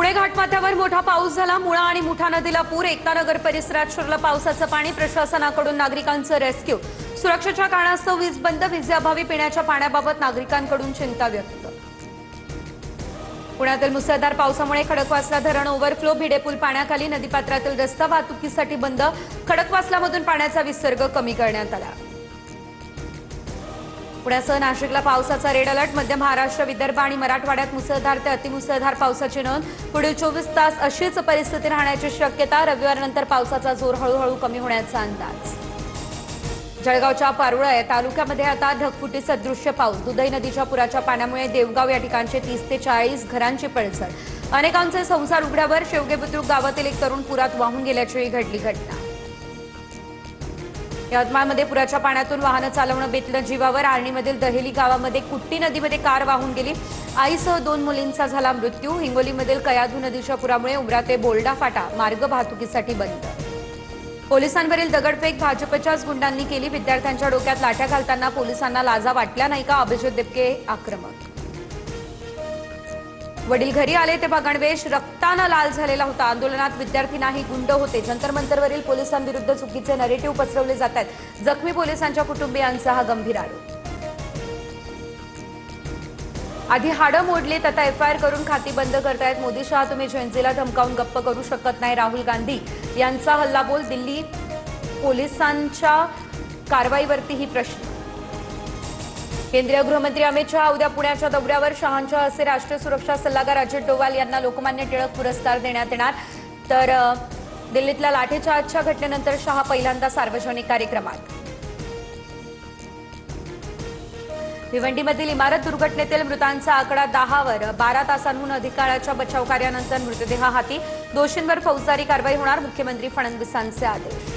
पुणे घाटमाथ्यावर मोठा पाऊस झाला। मुळा आणि मुठा नदीला पूर। एकता नगर परिसरात शिरलं पावसाचं पाणी। प्रशासनाकडून नागरिकांचं रेस्क्यू। सुरक्षेच्या कारणास्तव वीज बंद। वीजेअभावी पिण्याच्या पाण्याबाबत नागरिकांकडून चिंता व्यक्त। पुण्यातील मुसळधार पावसामुळे खडकवासला धरण ओव्हरफ्लो। भिडे पूल पाण्याखाली। नदीपात्रातील रस्ता वाहतुकीसाठी बंद। खडकवासलामधून पाण्याचा विसर्ग कमी करण्यात आला। पुण्यासह नाशिकला पावसाचा रेड अलर्ट। मध्य महाराष्ट्र, विदर्भ आणि मराठवाड्यात मुसळधार ते अतिमुसळधार पावसाची नोंद। पुढील 24 तास अशीच परिस्थिती राहण्याची शक्यता। रविवारनंतर पावसाचा जोर हळूहळू कमी होण्याचा अंदाज। जळगावच्या पारुळा या तालुक्यामध्ये आता ढगफुटीचा दृश्य पाऊस। दुधई नदीच्या पुराच्या पाण्यामुळे देवगाव या ठिकाणचे 30 ते 40 घरांची पडझड। अनेकांचे संसार उघड्यावर। शेवगे बुद्रुक गावातील एक तरुण पुरात वाहून गेल्याची घडली घटना। यवतमाळमध्ये पुराच्या पाण्यातून वाहनं चालवणं बेतलं जीवावर। आर्णीमधील दहेली गावामध्ये कुट्टी नदीमध्ये कार वाहून गेली। आईसह 2 मुलींचा झाला मृत्यू। हिंगोलीमधील कयाधू नदीच्या पुरामुळे उमरा ते बोल्डा फाटा मार्ग वाहतुकीसाठी बंद। पोलिसांवरील दगडफेक भाजपच्याच गुंडांनी केली। विद्यार्थ्यांच्या डोक्यात लाठ्या घालताना पोलिसांना लाजा वाटल्या नाही का? अभिजित देपके आक्रमक। वडील घरी आले तेव्हा गणवेश रक्तानं लाल झालेला होता। आंदोलनात विद्यार्थी नाही गुंड होते। जंतर मंतरवरील पोलिसांविरुद्ध चुकीचे नरेटिव्ह पसरवले जात आहेत। जखमी पोलिसांच्या कुटुंबियांचा हा गंभीर आरोप। आधी हाडं मोडलीत, आता एफआयआर करून खाती बंद करतायत मोदी शहा। तुम्ही जयंतीला धमकावून गप्प करू शकत नाही। राहुल गांधी यांचा हल्लाबोल। दिल्ली पोलिसांच्या कारवाईवरतीही प्रश्न। केंद्रीय गृहमंत्री अमित शहा उद्या पुण्याच्या दौऱ्यावर। शहांच्या हस्ते राष्ट्रीय सुरक्षा सल्लागार अजित डोवाल यांना लोकमान्य टिळक पुरस्कार देण्यात येणार। तर दिल्लीतल्या लाठीचार्जच्या घटनेनंतर शहा पहिल्यांदा सार्वजनिक कार्यक्रमात। भिवंडीमधील इमारत दुर्घटनेतील मृतांचा आकडा 10 वर। 12 तासांहून अधिक काळाच्या बचाव कार्यानंतर मृतदेह हाती। दोषींवर फौजदारी कारवाई होणार। मुख्यमंत्री फडणवीसांचे आदेश।